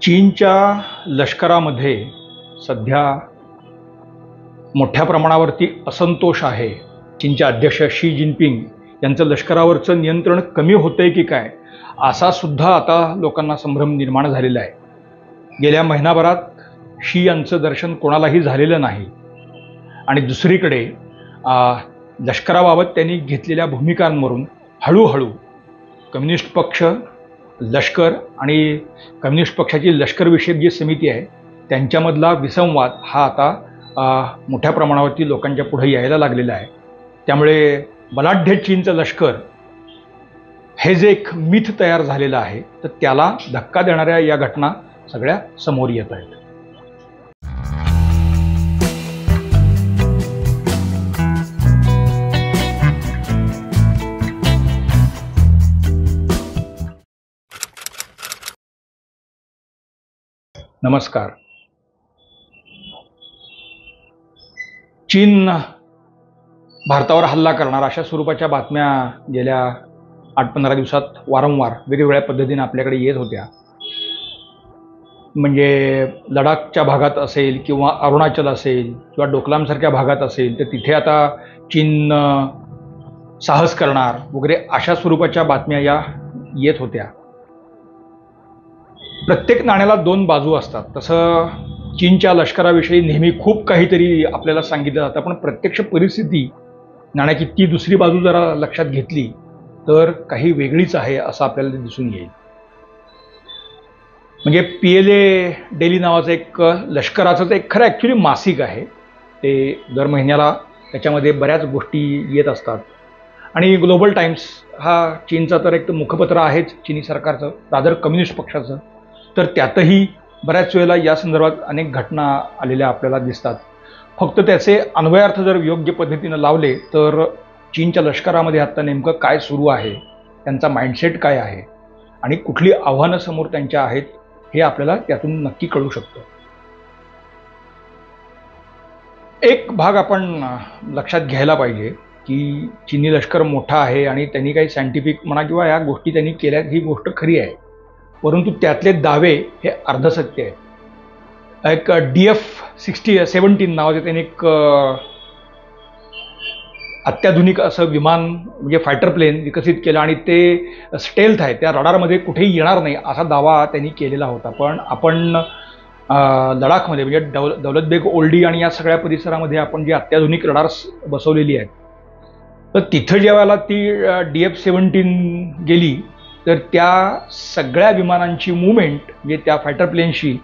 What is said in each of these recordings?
चीनच्या लष्करामध्ये सध्या मोठ्या प्रमाणावरती असंतोष आहे. चीनचे अध्यक्ष शी जिनपिंग यांचं लष्करावरचं नियंत्रण कमी होतंय की काय, असा सुद्धा आता लोकांना संभ्रम निर्माण झालेला आहे. गेल्या महिनाभरात शी यांचं दर्शन कोणालाही झालेलं नाही. आणि दुसरीकडे लष्कराबाबत त्यांनी घेतलेल्या भूमिकांवरून हळूहळू कम्युनिस्ट पक्ष, लष्कर आणि कम्युनिस्ट पक्षाची लष्करविषयक जी समिती आहे त्यांच्यामधला विसंवाद हा आता मोठ्या प्रमाणावरती लोकांच्या पुढे यायला लागलेला आहे. त्यामुळे बलाढ्य चीनचं लष्कर हे जे एक मिथ तयार झालेलं आहे, तर त्याला धक्का देणाऱ्या या घटना सगळ्या समोर येत आहेत. नमस्कार. चीन भारतावर हल्ला करणार अशा स्वरूपाच्या बातम्या गेल्या 8-15 दिवसात वारंवार वेगवेगळ्या पद्धतीने आपल्याकडे येत होत्या. म्हणजे लडाखच्या भागात असेल किंवा अरुणाचल असेल किंवा डोकलामसारख्या भागात असेल तर तिथे आता चीन साहस करणार वगैरे अशा स्वरूपाच्या बातम्या या येत होत्या. प्रत्येक नाण्याला दोन बाजू असतात. तसं चीनच्या लष्कराविषयी नेहमी खूप काहीतरी आपल्याला सांगितलं जातं, पण प्रत्यक्ष परिस्थिती नाण्याची ती दुसरी बाजू जरा लक्षात घेतली तर काही वेगळीच आहे असं आपल्याला दिसून येईल. म्हणजे PLA डेली नावाचं एक लष्कराचं एक खरं ॲक्च्युली मासिक आहे. ते दर महिन्याला त्याच्यामध्ये बऱ्याच गोष्टी येत असतात. आणि ग्लोबल टाइम्स हा चीनचा तर एक मुखपत्र आहेच चीनी सरकारचं, रादर कम्युनिस्ट पक्षाचं, तर त्यातही बऱ्याच वेळेला या संदर्भात अनेक घटना आलेल्या आपल्याला दिसतात. फक्त त्याचे अन्वयार्थ जर योग्य पद्धतीनं लावले तर चीनच्या लष्करामध्ये आत्ता नेमकं काय सुरू आहे, त्यांचा माइंडसेट काय आहे आणि कुठली आव्हानं समोर त्यांच्या आहेत हे आपल्याला त्यातून नक्की कळू शकतं. एक भाग आपण लक्षात घ्यायला पाहिजे की चीनी लष्कर मोठा आहे आणि त्यांनी काही सायंटिफिक म्हणा किंवा या गोष्टी त्यांनी केल्या, ही गोष्ट खरी आहे. परंतु त्यातले दावे हे अर्धसत्य आहेत. एक DF-17 नावाचे त्यांनी एक अत्याधुनिक असं विमान म्हणजे फायटर प्लेन विकसित केलं आणि ते स्टेल्थ आहे, त्या रडारमध्ये कुठेही येणार नाही असा दावा त्यांनी केलेला होता. पण आपण लडाखमध्ये म्हणजे दौलत ओल्डी आणि या सगळ्या परिसरामध्ये आपण जी अत्याधुनिक रडार्स बसवलेली आहेत, तर तिथं ज्यावेळेला ती DF-17 गेली तर त्या सगळ्या विमानांची मूवमेंट म्हणजे त्या फायटर प्लेनशी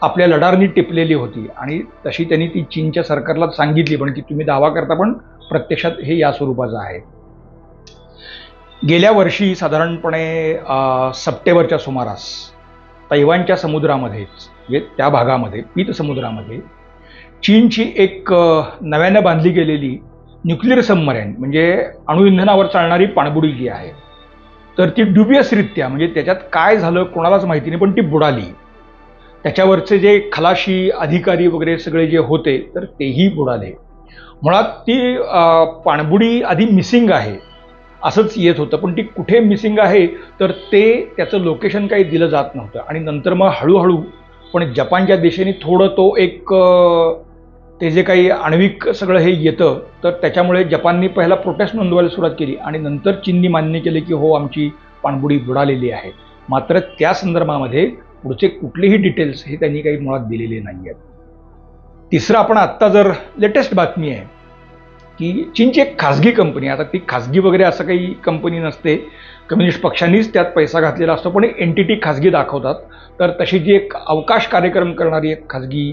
आपल्या लडारनी टिपलेली होती आणि तशी त्यांनी ती चीनच्या सरकारला सांगितली, पण की तुम्ही दावा करता पण प्रत्यक्षात हे या स्वरूपाचं आहे. गेल्या वर्षी साधारणपणे सप्टेंबरच्या सुमारास तैवानच्या समुद्रामध्येच म्हणजे त्या भागामध्ये पीत समुद्रामध्ये चीनची एक नव्यानं बांधली गेलेली न्यूक्लिअर सबमराईन म्हणजे अणुइंधनावर चालणारी पाणबुडी जी आहे, तर ती ड्युबियसरित्या म्हणजे त्याच्यात काय झालं कोणालाच माहिती नाही, पण ती बुडाली. त्याच्यावरचे जे खलाशी अधिकारी वगैरे सगळे जे होते तर तेही बुडाले. मुळात ती पाणबुडी आधी मिसिंग आहे असंच येत होतं, पण ती कुठे मिसिंग आहे तर त्याचं लोकेशन काही दिलं जात नव्हतं. आणि नंतर मग हळूहळू पण जपानच्या दिशेने थोडं तो एक ते जे काही आण्विक सगळं हे येतं तर त्याच्यामुळे जपाननी पहिला प्रोटेस्ट नोंदवायला सुरुवात केली आणि नंतर चीननी मान्य केले की हो आमची पाणबुडी बुडालेली आहे. मात्र त्या संदर्भामध्ये पुढचे कुठलेही डिटेल्स हे त्यांनी काही मुळात दिलेले नाही आहेत. तिसरं आपण आत्ता जर लेटेस्ट बातमी आहे की चीनची एक खाजगी कंपनी, आता ती खाजगी वगैरे असं काही कंपनी नसते, कम्युनिस्ट पक्षांनीच त्यात पैसा घातलेला असतो, पण एंटिटी खाजगी दाखवतात. तर तशी जी एक अवकाश कार्यक्रम करणारी एक खाजगी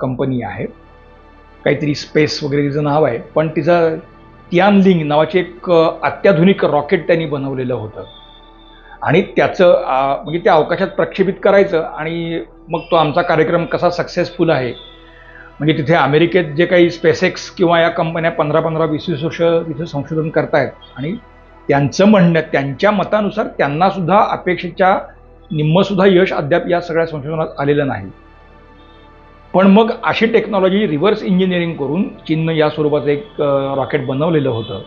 कंपनी आहे, काहीतरी स्पेस वगैरे तिचं नाव आहे, पण तिचं तियानलिंग नावाचे एक अत्याधुनिक रॉकेट त्यांनी बनवलेलं होतं आणि त्याचं म्हणजे त्या अवकाशात प्रक्षेपित करायचं आणि मग तो आमचा कार्यक्रम कसा सक्सेसफुल आहे. म्हणजे तिथे अमेरिकेत जे काही स्पेसएक्स किंवा या कंपन्या 15-20 वर्ष तिथे संशोधन करतायत आणि त्यांचं म्हणणं, त्यांच्या मतानुसार त्यांना सुद्धा अपेक्षेच्या निम्मसुद्धा यश अद्याप या सगळ्या संशोधनात आलेलं नाही. पण मग अशी टेक्नॉलॉजी रिव्हर्स इंजिनिअरिंग करून चीननं या स्वरूपाचं एक रॉकेट बनवलेलं होतं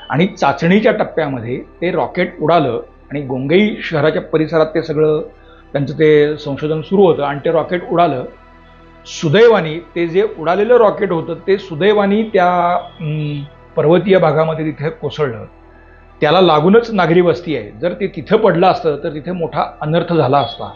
आणि चाचणीच्या टप्प्यामध्ये ते रॉकेट उडालं आणि गोंगई शहराच्या परिसरात ते सगळं त्यांचं ते संशोधन सुरू होतं आणि ते रॉकेट उडालं. सुदैवाने ते जे उडालेलं रॉकेट होतं ते सुदैवाने त्या पर्वतीय भागामध्ये तिथे कोसळलं. त्याला लागूनच नागरी वस्ती आहे. जर ते तिथं पडलं असतं तर तिथे मोठा अनर्थ झाला असता.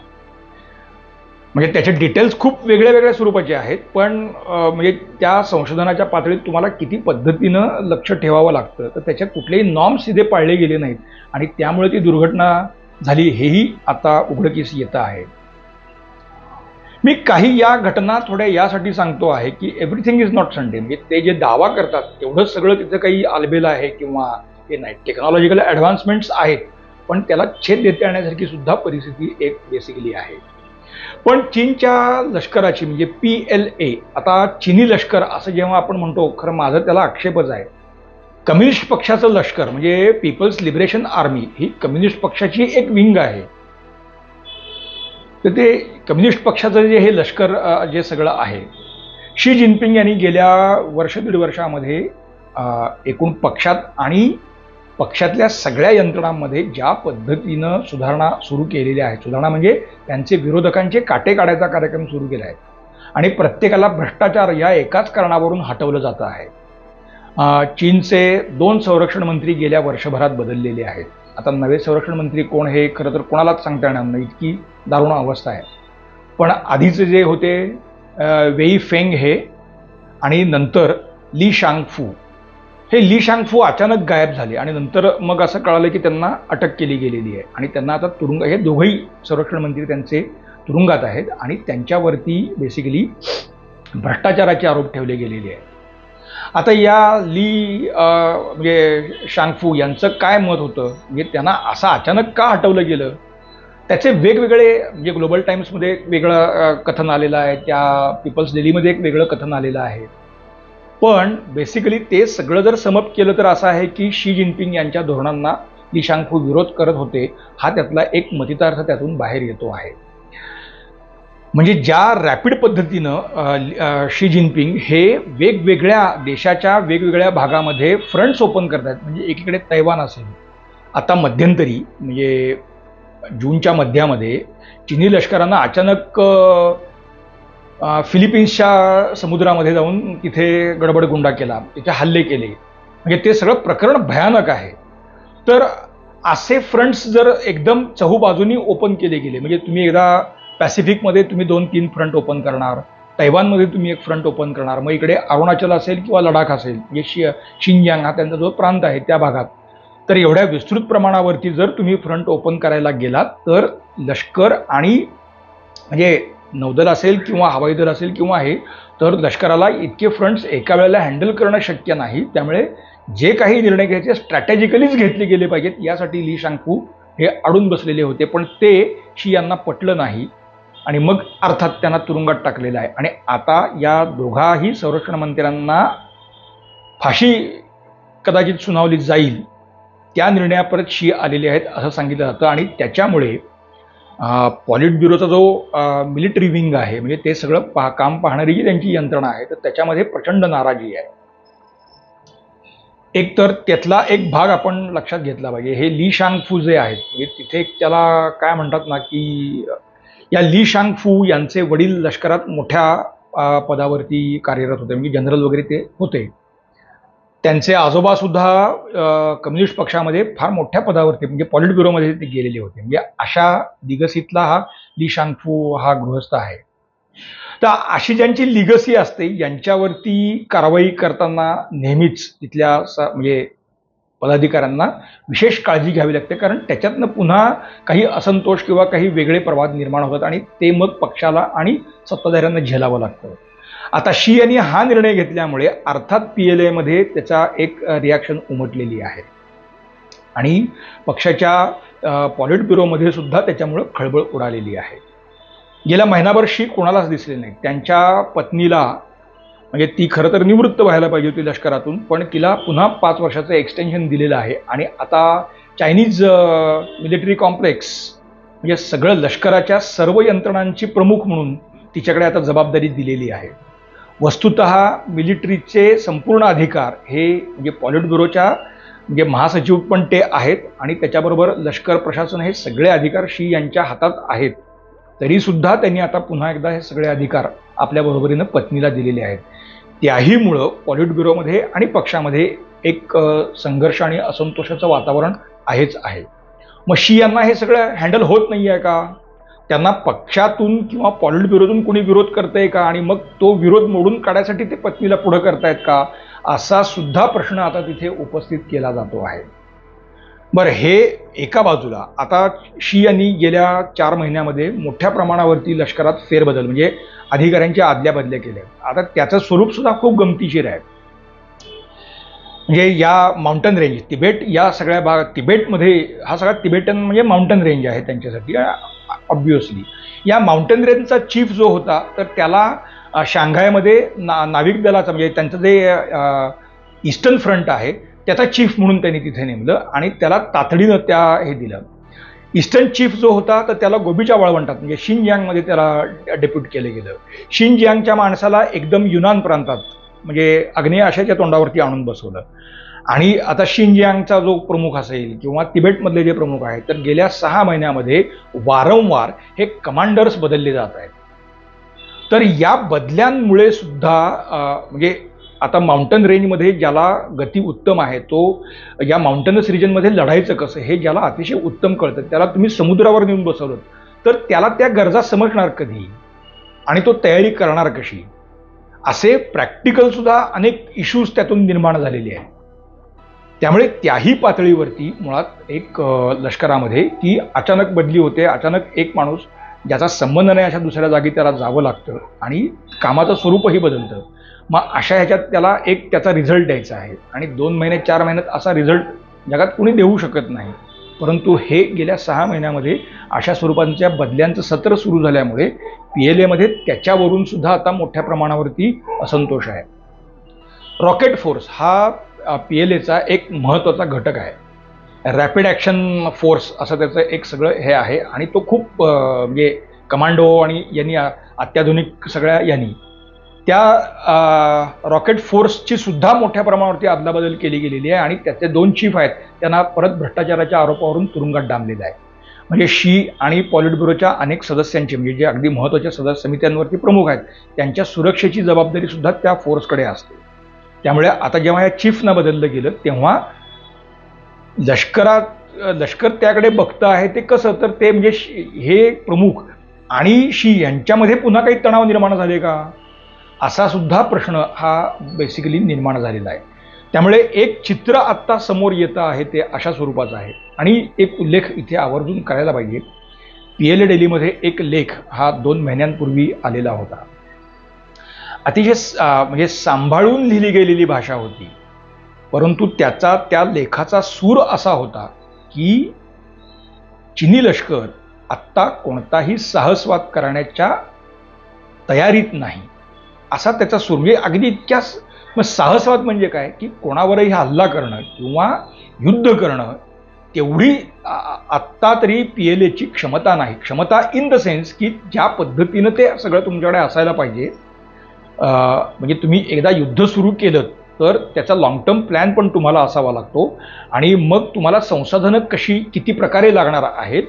म्हणजे त्याचे डिटेल्स खूप वेगळ्या वेगळ्या स्वरूपाचे आहेत, पण म्हणजे त्या संशोधनाच्या पातळीत तुम्हाला किती पद्धतीनं लक्ष ठेवावं लागतं, तर त्याच्यात कुठलेही नॉर्म्स इथे पाळले गेले नाहीत आणि त्यामुळे ती दुर्घटना झाली हेही आता उघडकीस येतं आहे. मी काही या घटना थोड्या यासाठी सांगतो आहे की एव्हरीथिंग इज नॉट संडे. म्हणजे ते जे दावा करतात तेवढंच सगळं तिथं काही आलबेल आहे किंवा हे नाही. टेक्नॉलॉजिकल ॲडव्हान्समेंट्स आहेत, पण त्याला छेद देता येण्यासारखी सुद्धा परिस्थिती एक बेसिकली आहे. पण चीनच्या लष्कराची म्हणजे PLA, आता चिनी लष्कर असं जेव्हा आपण म्हणतो, खरं माझं त्याला आक्षेपच आहे. कम्युनिस्ट पक्षाचं लष्कर म्हणजे पीपल्स लिबरेशन आर्मी ही कम्युनिस्ट पक्षाची एक विंग आहे. तर ते कम्युनिस्ट पक्षाचं जे हे लष्कर जे सगळं आहे, शी जिनपिंग यांनी गेल्या वर्ष दीड वर्षामध्ये एकूण पक्षात आणि पक्षातल्या सगळ्या यंत्रणांमध्ये ज्या पद्धतीनं सुधारणा सुरू केलेल्या आहेत, सुधारणा म्हणजे त्यांचे विरोधकांचे काटे काढायचा कार्यक्रम सुरू केला आहे आणि प्रत्येकाला भ्रष्टाचार या एकाच कारणावरून हटवलं जातं आहे. चीनचे 2 संरक्षण मंत्री गेल्या वर्षभरात बदललेले आहेत. आता नवे संरक्षण मंत्री कोण हे खरं तर कोणालाच सांगता येणार नाही, इतकी दारुण अवस्था आहे. पण आधीचे जे होते वेई फेंग हे आणि नंतर ली शांगफू, हे ली शांगफू अचानक गायब झाले आणि नंतर मग असं कळालं की त्यांना अटक केली गेलेली आहे आणि त्यांना आता तुरुंग, हे दोघंही संरक्षण मंत्री त्यांचे तुरुंगात आहेत आणि त्यांच्यावरती बेसिकली भ्रष्टाचाराचे आरोप ठेवले गेलेले आहेत. आता या ली म्हणजे शांगफू यांचं काय मत होतं, म्हणजे त्यांना असं अचानक का हटवलं गेलं, त्याचे वेगवेगळे म्हणजे ग्लोबल टाइम्समध्ये एक वेगळं कथन आलेलं आहे, त्या पीपल्स डेलीमध्ये एक वेगळं कथन आलेलं आहे. पण बेसिकली ते सगळं जर समअप केलं तर असं आहे की शी जिनपिंग यांच्या धोरणांना ली शांगफू विरोध करत होते, हा त्यातला एक मतितार्थ त्यातून बाहेर येतो आहे. म्हणजे ज्या रॅपिड पद्धतीनं शी जिनपिंग हे वेगवेगळ्या देशाच्या वेगवेगळ्या भागामध्ये फ्रंट्स ओपन करतात. म्हणजे एकीकडे तैवान असेल, आता मध्यंतरी म्हणजे जूनच्या मध्यामध्ये चिनी लष्करानं अचानक फिलिपिन्सच्या समुद्रामध्ये जाऊन तिथे गडबडगुंडा केला, तिथे हल्ले केले. म्हणजे ते सगळं प्रकरण भयानक आहे. तर असे फ्रंट्स जर एकदम चहूबाजूनी ओपन केले गेले, म्हणजे तुम्ही एकदा पॅसिफिकमध्ये तुम्ही 2-3 फ्रंट ओपन करणार, तैवानमध्ये तुम्ही एक फ्रंट ओपन करणार, मग इकडे अरुणाचल असेल किंवा लडाख असेल, म्हणजे शिंजियांग हा त्यांचा जो प्रांत आहे त्या भागात, तर एवढ्या विस्तृत प्रमाणावरती जर तुम्ही फ्रंट ओपन करायला गेलात तर लष्कर आणि म्हणजे नौदल असेल किंवा हवाई दल असेल किंवा हे, तर लष्कराला इतके फ्रंट्स एका वेळेला हँडल करणं शक्य नाही. त्यामुळे जे काही निर्णय घ्यायचे स्ट्रॅटेजिकलीच घेतले गेले पाहिजेत, यासाठी ली शांगफू हे अडून बसलेले होते. पण ते शी यांना पटलं नाही आणि मग अर्थात त्यांना तुरुंगात टाकलेलं आहे. आणि आता या दोघाही संरक्षण मंत्र्यांना फाशी कदाचित सुनावली जाईल, त्या निर्णयापर्यंत शी आलेले आहेत असं सांगितलं जातं. आणि त्याच्यामुळे पॉलिट ब्युरोचा जो मिलिटरी विंग आहे, म्हणजे ते सगळं काम पाहणारी जी त्यांची यंत्रणा आहे, तर त्याच्यामध्ये प्रचंड नाराजी आहे. एक तर त्यातला एक भाग आपण लक्षात घेतला पाहिजे. हे ली शांगफू जे आहेत, म्हणजे तिथे त्याला काय म्हणतात ना की या ली शांगफू यांचे वडील लष्करात मोठ्या पदावरती कार्यरत होते, म्हणजे जनरल वगैरे ते होते. त्यांचे आजोबा सुद्धा कम्युनिस्ट पक्षामध्ये फार मोठ्या पदावरती म्हणजे पॉलिट ब्युरोमध्ये ते गेलेले होते. म्हणजे अशा लिगसीतला हा ली शांगफू हा गृहस्थ आहे. तर अशी ज्यांची लिगसी असते यांच्यावरती कारवाई करताना नेहमीच तिथल्या म्हणजे पदाधिकाऱ्यांना विशेष काळजी घ्यावी लागते, कारण त्याच्यातनं पुन्हा काही असंतोष किंवा काही वेगळे प्रवाद निर्माण होतात आणि ते मग पक्षाला आणि सत्ताधाऱ्यांना झेलावं लागतं. आता शी यांनी हा निर्णय घेतल्यामुळे अर्थात PLA मध्ये त्याचा एक रिॲक्शन उमटलेली आहे आणि पक्षाच्या पॉलिट ब्युरोमध्ये सुद्धा त्याच्यामुळे खळबळ उडालेली आहे. गेल्या महिनाभर शी कोणालाच दिसले नाही. त्यांच्या पत्नीला म्हणजे ती खरं तर निवृत्त व्हायला पाहिजे होती लष्करातून, पण तिला पुन्हा 5 वर्षाचं एक्सटेन्शन दिलेलं आहे आणि आता चायनीज मिलिटरी कॉम्प्लेक्स म्हणजे सगळं लष्कराच्या सर्व यंत्रणांची प्रमुख म्हणून तिच्याकडे आता जबाबदारी दिलेली आहे. वस्तुतः मिलिटरीचे संपूर्ण अधिकार हे म्हणजे पॉलिट ब्युरोच्या म्हणजे महासचिव पण ते आहेत आणि त्याच्याबरोबर लष्कर प्रशासन हे सगळे अधिकार शी यांच्या हातात आहेत. तरी सुद्धा त्यांनी आता पुन्हा एकदा हे सगळे अधिकार आपल्या बरोबरीनं पत्नीला दिलेले आहेत. त्याहीमुळं पॉलिट ब्युरोमध्ये आणि पक्षामध्ये एक संघर्ष आणि असंतोषाचं वातावरण आहेच आहे. मग शी यांना हे सगळं हँडल होत नाही आहे का? त्यांना पक्षातून किंवा पॉलिट ब्युरोतून कोणी विरोध करतंय का? आणि मग तो विरोध मोडून काढायसाठी ते पत्नीला पुढं करतायत का? असा सुद्धा प्रश्न आता तिथे उपस्थित केला जातो आहे. बरं, हे एका बाजूला. आता शी यांनी गेल्या 4 महिन्यामध्ये मोठ्या प्रमाणावरती लष्करात फेरबदल म्हणजे अधिकाऱ्यांच्या आदल्या-बदल्या केल्या. आता त्याचं स्वरूप सुद्धा खूप गमतीशीर आहे. म्हणजे या माउंटन रेंज, तिबेट, या सगळ्या भाग, तिबेटमध्ये हा सगळा तिबेटन म्हणजे माउंटन रेंज आहे त्यांच्यासाठी ऑब्व्हियसली. या माउंटन रेंजचा चीफ जो होता तर त्याला शांघायमध्ये नाविक दलाचा म्हणजे त्यांचं जे ईस्टर्न फ्रंट आहे त्याचा चीफ म्हणून त्यांनी तिथे नेमलं आणि त्याला तातडीनं हे दिलं. ईस्टर्न चीफ जो होता तर त्याला गोबीच्या वाळवंटात म्हणजे शिनजियांगमध्ये त्याला डेप्यूट केलं गेलं. शिनजियांगच्या माणसाला एकदम युनान प्रांतात म्हणजे आग्नेय आशियाच्या तोंडावरती आणून बसवलं. आणि आता शिनजियांगचा जो प्रमुख असेल किंवा तिबेटमधले जे प्रमुख आहेत तर गेल्या 6 महिन्यामध्ये वारंवार हे कमांडर्स बदलले जात आहेत. तर या बदल्यांमुळे सुद्धा म्हणजे आता माउंटन रेंजमध्ये ज्याला गती उत्तम आहे तो या माउंटनस रिजनमध्ये लढायचं कसं हे ज्याला अतिशय उत्तम कळतं त्याला तुम्ही समुद्रावर नेऊन बसवलं तर त्याला त्या गरजा समजणार कधी आणि तो तयारी करणार कशी, असे प्रॅक्टिकल सुद्धा अनेक इश्यूज त्यातून निर्माण झालेले आहेत. त्यामुळे त्याही पातळीवरती मुळात एक लष्करामध्ये की अचानक बदली होते, अचानक एक माणूस ज्याचा संबंध नाही अशा दुसऱ्या जागी त्याला जावं लागतं आणि कामाचं स्वरूपही बदलतं. मग अशा ह्याच्यात त्याला एक त्याचा रिझल्ट द्यायचा आहे आणि 2 महिने 4 महिन्यात असा रिझल्ट जगात कोणी देऊ शकत नाही. परंतु हे गेल्या 6 महिन्यामध्ये अशा स्वरूपांच्या बदल्यांचं सत्र सुरू झाल्यामुळे PLAमध्ये त्याच्यावरून सुद्धा आता मोठ्या प्रमाणावरती असंतोष आहे. रॉकेट फोर्स हा PLAचा एक महत्त्वाचा घटक आहे. रॅपिड ॲक्शन फोर्स असं त्याचं एक सगळं हे आहे आणि तो खूप म्हणजे कमांडो आणि यांनी अत्याधुनिक सगळ्या यांनी त्या रॉकेट फोर्सची सुद्धा मोठ्या प्रमाणावरती अदलाबदल केली गेलेली आहे आणि त्याचे 2 चीफ आहेत त्यांना परत भ्रष्टाचाराच्या आरोपावरून तुरुंगात डांबलेलं आहे. म्हणजे शी आणि पॉलिट ब्युरोच्या अनेक सदस्यांचे म्हणजे जे अगदी महत्त्वाच्या समित्यांवरती प्रमुख आहेत त्यांच्या सुरक्षेची जबाबदारी सुद्धा त्या फोर्सकडे असते. त्यामुळे आता जेव्हा या चीफना बदललं गेलं तेव्हा लष्कर त्याकडे बघतं आहे ते कसं तर ते म्हणजे हे प्रमुख आणि शी यांच्यामध्ये पुन्हा काही तणाव निर्माण झाले का असा सुद्धा प्रश्न हा बेसिकली निर्माण झालेला आहे. त्यामुळे एक चित्र आत्ता समोर येतं आहे ते अशा स्वरूपाचं आहे. आणि एक उल्लेख इथे आवर्जून करायला पाहिजे. PLA डेलीमध्ये एक लेख हा 2 महिन्यांपूर्वी आलेला होता. अतिशय म्हणजे सांभाळून लिहिली गेलेली भाषा होती परंतु त्या लेखाचा सूर असा होता की चिनी लष्कर आत्ता कोणताही साहसवाद करण्याच्या तयारीत नाही असा त्याचा सूर. म्हणजे अगदी इतक्या मग साहसवाद म्हणजे काय की कोणावरही हल्ला करणं किंवा युद्ध करणं तेवढी आत्ता तरी PLAची क्षमता नाही. क्षमता इन द सेन्स की ज्या पद्धतीनं ते सगळं तुमच्याकडे असायला पाहिजे. म्हणजे तुम्ही एकदा युद्ध सुरू केलं तर त्याचा लॉंग टर्म प्लॅन पण तुम्हाला असावा लागतो आणि मग तुम्हाला संसाधनं किती प्रकारे लागणार आहेत,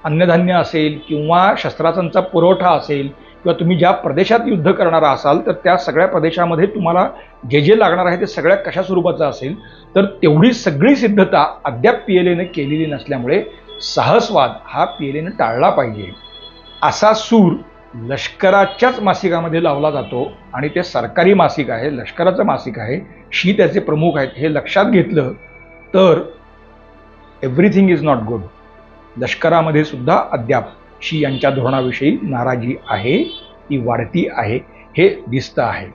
अन्नधान्य असेल किंवा शस्त्रास्त्रांचा पुरवठा असेल किंवा तुम्ही ज्या प्रदेशात युद्ध करणार असाल तर त्या सगळ्या प्रदेशामध्ये तुम्हाला जे लागणार आहे ते सगळ्या कशा स्वरूपाचं असेल तर तेवढी सगळी सिद्धता अद्याप PLAनं केलेली नसल्यामुळे साहसवाद हा PLAनं टाळला पाहिजे असा सूर लष्कराच्याच मासिकामध्ये लावला जातो आणि ते सरकारी मासिक आहे, लष्कराचं मासिक आहे. शी त्याचे प्रमुख आहेत. हे लक्षात घेतलं तर एव्हरीथिंग इज नॉट गुड. लष्करामध्ये सुद्धा अद्याप शी यांच्या धोरणाविषयी नाराजी आहे, ती वाढती आहे हे दिसतं आहे.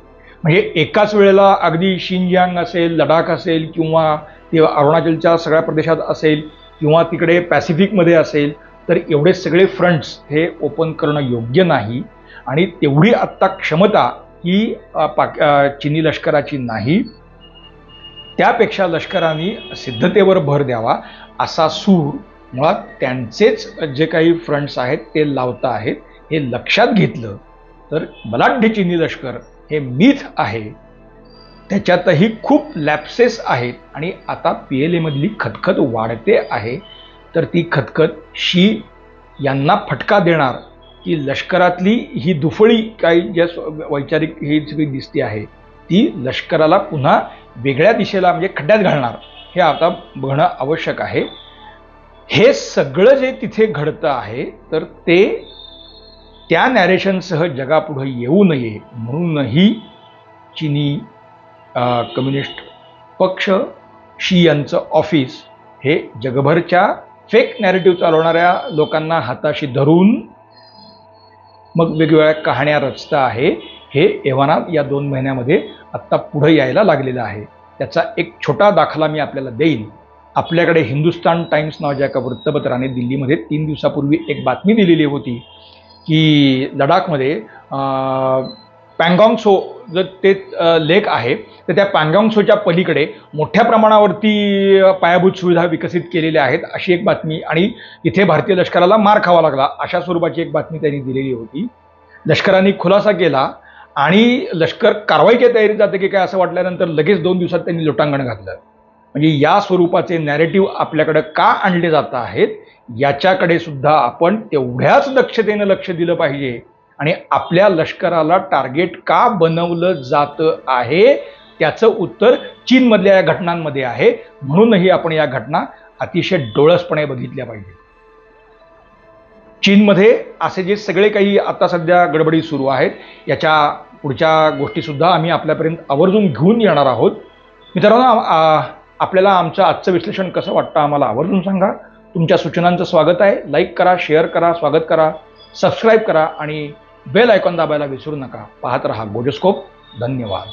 म्हणजे एकाच वेळेला अगदी शिनजियांग असेल, लडाख असेल किंवा अरुणाचलच्या सगळ्या प्रदेशात असेल किंवा तिकडे पॅसिफिकमध्ये असेल तर एवढे सगळे फ्रंट्स हे ओपन करणं योग्य नाही आणि तेवढी आत्ता क्षमता ही चिनी लष्कराची नाही. त्यापेक्षा लष्कराने सिद्धतेवर भर द्यावा असा सूर मुळात त्यांचेच जे काही फ्रंट्स आहेत ते लावत आहेत. हे लक्षात घेतलं तर बलाढ्य चिनी लष्कर हे मिथ आहे, त्याच्यातही खूप लॅप्सेस आहेत आणि आता PLAमधली खतखत वाढते आहे. तर ती खतखत शी यांना फटका देणार की लष्करातली ही दुफळी काही ज्या वैचारिक ही सगळी दिसते आहे ती लष्कराला पुन्हा वेगळ्या दिशेला म्हणजे खड्ड्यात घालणार हे आता बघणं आवश्यक आहे. हे सगळं जे तिथे घडतं आहे तर ते त्या नॅरेशनसह जगापुढे येऊ नये म्हणूनही चीनी कम्युनिस्ट पक्ष शी यांचं ऑफिस हे जगभरच्या फेक नॅरेटिव्ह चालवणाऱ्या लोकांना हाताशी धरून मग वेगवेगळ्या कहाण्या रचतं आहे. हे एव्हाना या 2 महिन्यामध्ये आत्ता पुढे यायला लागलेलं आहे. त्याचा एक छोटा दाखला मी आपल्याला देईन. आपल्याकडे हिंदुस्तान टाइम्स नावाच्या एका वृत्तपत्राने दिल्लीमध्ये 3 दिवसापूर्वी एक बातमी दिलेली होती की लडाखमध्ये पँगॉंग सो जर ते लेक आहे तर त्या पँगॉंग सोच्या पलीकडे मोठ्या प्रमाणावरती पायाभूत सुविधा विकसित केलेल्या आहेत अशी एक बातमी आणि इथे भारतीय लष्कराला मार खावा लागला अशा स्वरूपाची एक बातमी त्यांनी दिलेली होती. लष्कराने खुलासा केला आणि लष्कर कारवाईच्या तयारीत जाते की काय असं वाटल्यानंतर लगेच 2 दिवसात त्यांनी लोटांगण घातलं. म्हणजे या स्वरूपाचे नॅरेटिव्ह आपल्याकडे का आणले जात आहेत याच्याकडे सुद्धा आपण तेवढ्याच दक्षतेनं लक्ष दिलं पाहिजे आणि आपल्या लष्कराला टार्गेट का बनवलं जातं आहे त्याचं उत्तर चीनमधल्या या घटनांमध्ये आहे. म्हणूनही आपण या घटना अतिशय डोळसपणे बघितल्या पाहिजे. चीनमध्ये असे जे सगळे काही आता सध्या गडबडी सुरू आहेत याच्या पुढच्या गोष्टीसुद्धा आम्ही आपल्यापर्यंत आवर्जून घेऊन येणार आहोत. मित्रांनो, आपल्याला आमचं आजचं विश्लेषण कसं वाटतं आम्हाला आवर्जून सांगा. तुमच्या सूचनांचं स्वागत आहे. लाईक करा, शेअर करा, स्वागत करा, सबस्क्राईब करा आणि बेल आयकॉन दाबायला विसरू नका. पाहत रहा गोजोस्कोप. धन्यवाद.